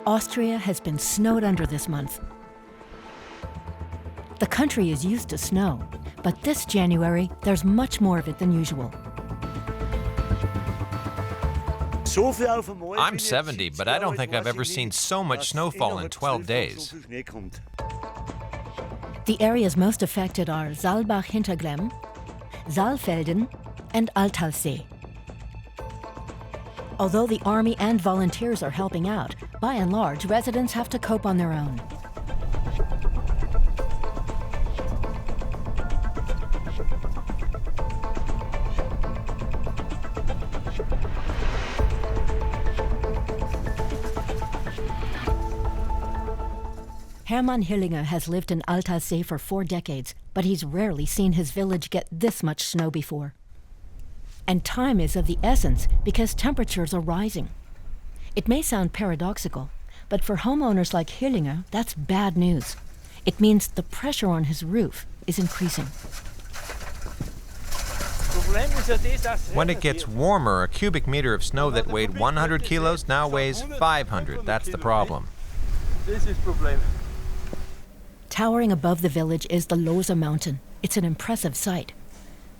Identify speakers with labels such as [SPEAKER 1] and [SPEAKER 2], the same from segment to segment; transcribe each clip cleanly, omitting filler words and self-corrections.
[SPEAKER 1] Austria has been snowed under this month. The country is used to snow, but this January, there's much more of it than usual.
[SPEAKER 2] I'm 70, but I don't think I've ever seen so much snowfall in 12 days.
[SPEAKER 1] The areas most affected are Saalbach-Hinterglemm, Saalfelden, and Altaussee. Although the army and volunteers are helping out, by and large, residents have to cope on their own. Hermann Hillinger has lived in Altaussee for 4 decades, but he's rarely seen his village get this much snow before. And time is of the essence because temperatures are rising. It may sound paradoxical, but for homeowners like Hillinger, that's bad news. It means the pressure on his roof is increasing.
[SPEAKER 2] When it gets warmer, a cubic meter of snow that weighed 100 kilos now weighs 500. That's the problem.
[SPEAKER 3] This is problem.
[SPEAKER 1] Towering above the village is the Loser mountain. It's an impressive sight.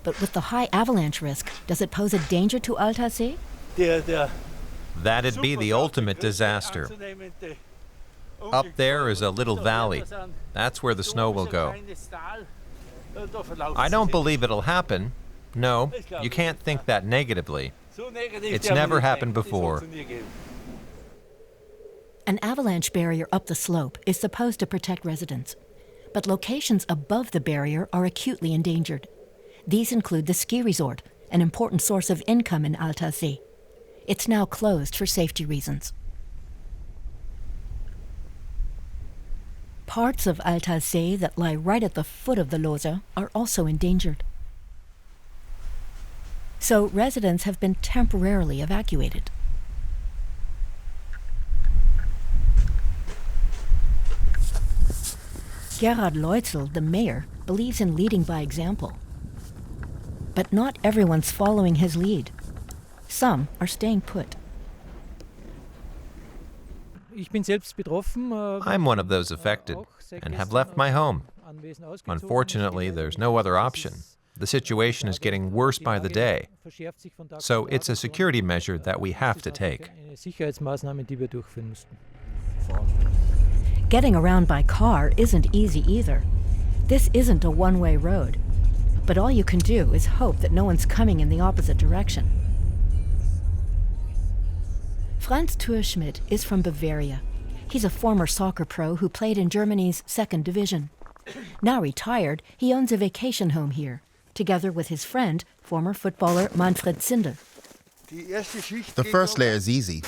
[SPEAKER 1] But with the high avalanche risk, does it pose a danger to Altaussee?
[SPEAKER 2] That'd be the ultimate disaster. Up there is a little valley. That's where the snow will go. I don't believe it'll happen. No, you can't think that negatively. It's never happened before.
[SPEAKER 1] An avalanche barrier up the slope is supposed to protect residents. But locations above the barrier are acutely endangered. These include the ski resort, an important source of income in Altaussee. It's now closed for safety reasons. Parts of Altaussee that lie right at the foot of the Loser are also endangered. So residents have been temporarily evacuated. Gerhard Leutzel, the mayor, believes in leading by example. But not everyone's following his lead. Some are staying put.
[SPEAKER 2] I'm one of those affected and have left my home. Unfortunately, there's no other option. The situation is getting worse by the day. So it's a security measure that we have to take.
[SPEAKER 1] Getting around by car isn't easy either. This isn't a one-way road. But all you can do is hope that no one's coming in the opposite direction. Franz Thurschmidt is from Bavaria. He's a former soccer pro who played in Germany's 2nd division. Now retired, he owns a vacation home here, together with his friend, former footballer Manfred Zindel.
[SPEAKER 4] The first layer is easy,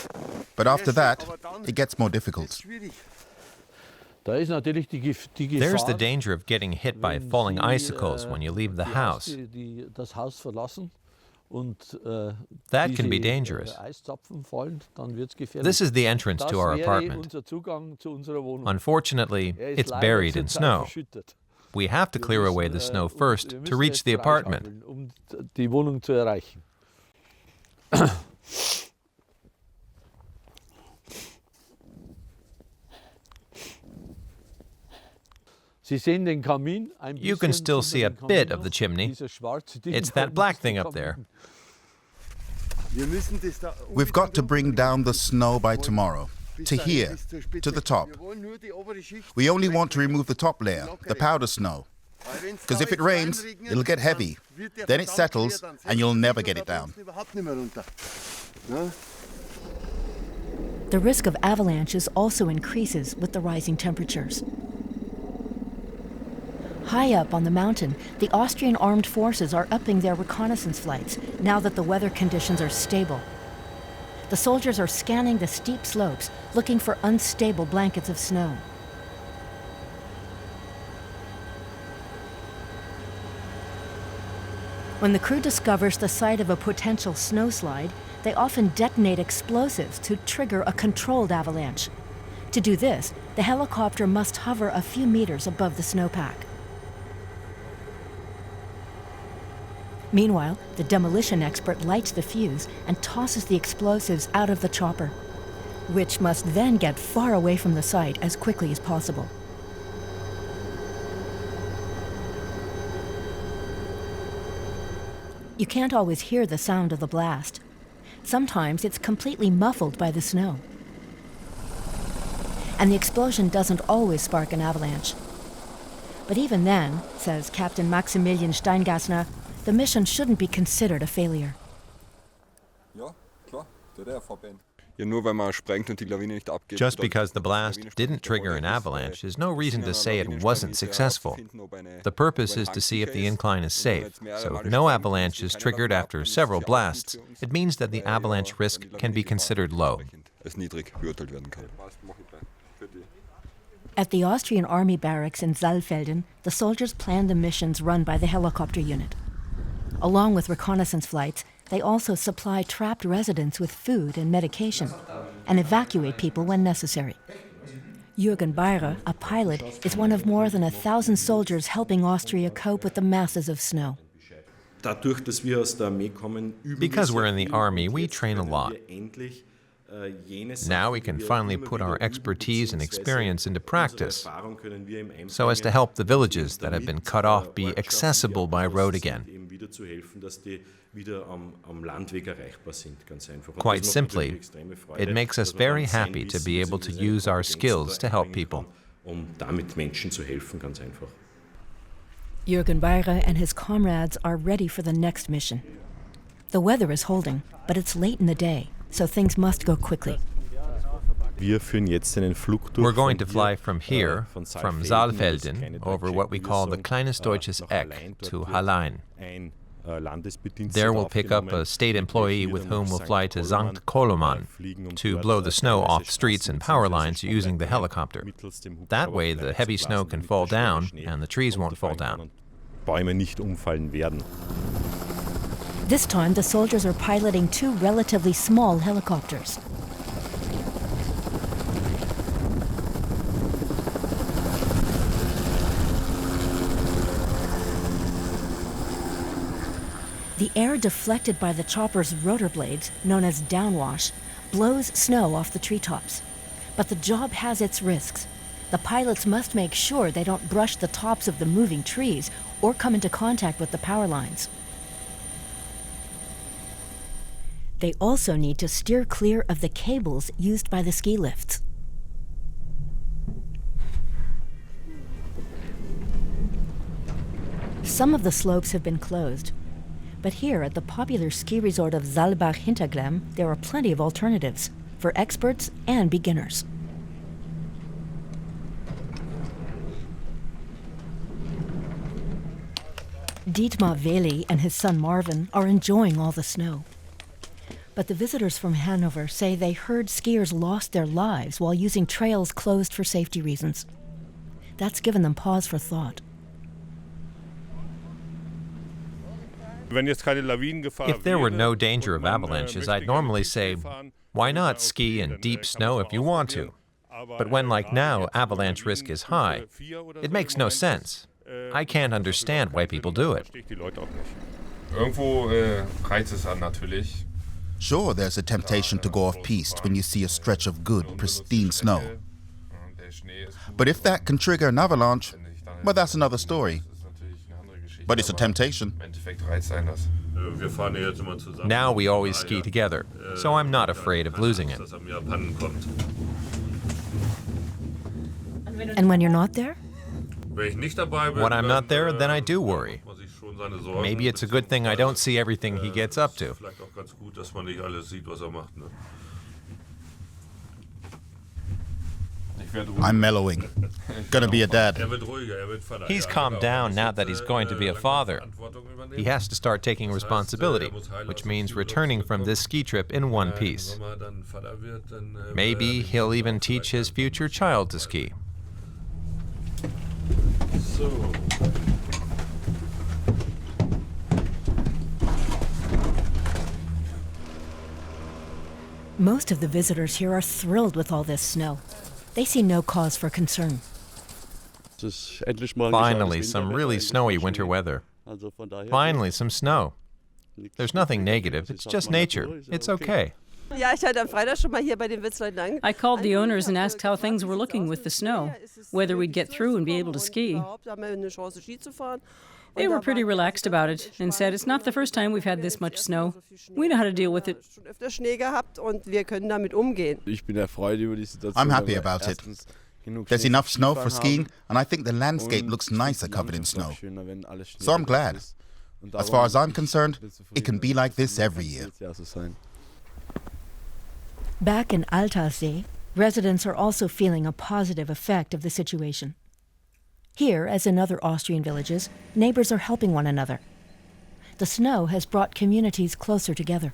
[SPEAKER 4] but after that, it gets more difficult.
[SPEAKER 2] There's the danger of getting hit by falling icicles when you leave the house. That can be dangerous. This is the entrance to our apartment. Unfortunately, it's buried in snow. We have to clear away the snow first to reach the apartment. You can still see a bit of the chimney. It's that black thing up there.
[SPEAKER 4] We've got to bring down the snow by tomorrow, to here, to the top. We only want to remove the top layer, the powder snow. Because if it rains, it'll get heavy. Then it settles, and you'll never get it down.
[SPEAKER 1] The risk of avalanches also increases with the rising temperatures. High up on the mountain, the Austrian armed forces are upping their reconnaissance flights now that the weather conditions are stable. The soldiers are scanning the steep slopes, looking for unstable blankets of snow. When the crew discovers the site of a potential snowslide, they often detonate explosives to trigger a controlled avalanche. To do this, the helicopter must hover a few meters above the snowpack. Meanwhile, the demolition expert lights the fuse and tosses the explosives out of the chopper. which must then get far away from the site as quickly as possible. You can't always hear the sound of the blast. Sometimes it's completely muffled by the snow. And the explosion doesn't always spark an avalanche. But even then, says Captain Maximilian Steingassner, the mission shouldn't be considered a failure.
[SPEAKER 2] Just because the blast didn't trigger an avalanche is no reason to say it wasn't successful. The purpose is to see if the incline is safe. So if no avalanche is triggered after several blasts, it means that the avalanche risk can be considered low.
[SPEAKER 1] At the Austrian army barracks in Saalfelden, the soldiers plan the missions run by the helicopter unit. Along with reconnaissance flights, they also supply trapped residents with food and medication and evacuate people when necessary. Jürgen Beirer, a pilot, is one of more than 1,000 soldiers helping Austria cope with the masses of snow.
[SPEAKER 2] Because we're in the army, we train a lot. Now we can finally put our expertise and experience into practice so as to help the villages that have been cut off be accessible by road again. Quite simply, it makes us very happy to be able to use our skills to help people.
[SPEAKER 1] Jürgen Beirer and his comrades are ready for the next mission. The weather is holding, but it's late in the day, so things must go quickly.
[SPEAKER 2] We're going to fly from here, from Saalfelden, over what we call the Kleines Deutsches Eck to Hallein. There we'll pick up a state employee with whom we'll fly to St. Koloman to blow the snow off streets and power lines using the helicopter. That way the heavy snow can fall down and the trees won't fall down.
[SPEAKER 1] This time the soldiers are piloting two relatively small helicopters. The air deflected by the chopper's rotor blades, known as downwash, blows snow off the treetops. But the job has its risks. The pilots must make sure they don't brush the tops of the moving trees or come into contact with the power lines. They also need to steer clear of the cables used by the ski lifts. Some of the slopes have been closed. But here at the popular ski resort of Saalbach-Hinterglemm, there are plenty of alternatives for experts and beginners. Dietmar Weli and his son Marvin are enjoying all the snow. But the visitors from Hanover say they heard skiers lost their lives while using trails closed for safety reasons. That's given them pause for thought.
[SPEAKER 2] If there were no danger of avalanches, I'd normally say, why not ski in deep snow if you want to? But when, like now, avalanche risk is high, it makes no sense. I can't understand why people do it.
[SPEAKER 4] Sure, there's a temptation to go off-piste when you see a stretch of good, pristine snow. But if that can trigger an avalanche, well, that's another story. But it's a temptation.
[SPEAKER 2] Now we always ski together, so I'm not afraid of losing it.
[SPEAKER 1] And when you're not there?
[SPEAKER 2] When I'm not there, then I do worry. Maybe it's a good thing I don't see everything he gets up to.
[SPEAKER 4] I'm mellowing. Gonna be a dad.
[SPEAKER 2] He's calmed down now that he's going to be a father. He has to start taking responsibility, which means returning from this ski trip in one piece. Maybe he'll even teach his future child to ski.
[SPEAKER 1] Most of the visitors here are thrilled with all this snow. They see no cause for concern.
[SPEAKER 2] Finally, some really snowy winter weather. Finally, some snow. There's nothing negative, it's just nature. It's okay.
[SPEAKER 5] I called the owners and asked how things were looking with the snow, whether we'd get through and be able to ski. They were pretty relaxed about it and said it's not the first time we've had this much snow. We know how to deal with it.
[SPEAKER 4] I'm happy about it. There's enough snow for skiing, and I think the landscape looks nicer covered in snow. So I'm glad. As far as I'm concerned, it can be like this every year.
[SPEAKER 1] Back in Altaussee, residents are also feeling a positive effect of the situation. Here, as in other Austrian villages, neighbors are helping one another. The snow has brought communities closer together.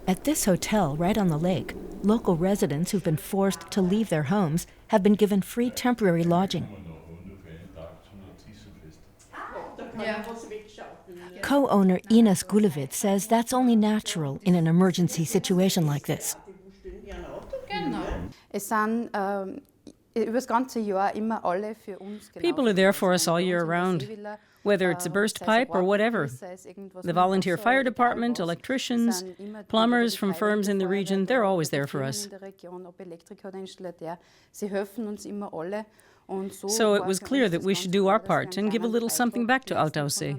[SPEAKER 1] At this hotel right on the lake, local residents who've been forced to leave their homes have been given free temporary lodging. Co-owner Ines Gulewitz says that's only natural in an emergency situation like this.
[SPEAKER 5] People are there for us all year round, whether it's a burst pipe or whatever. The volunteer fire department, electricians, plumbers from firms in the region, they're always there for us. So it was clear that we should do our part and give a little something back to Altaussee.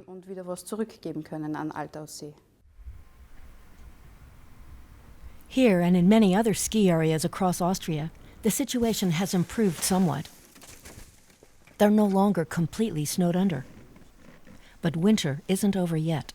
[SPEAKER 1] Here and in many other ski areas across Austria, the situation has improved somewhat. They're no longer completely snowed under. But winter isn't over yet.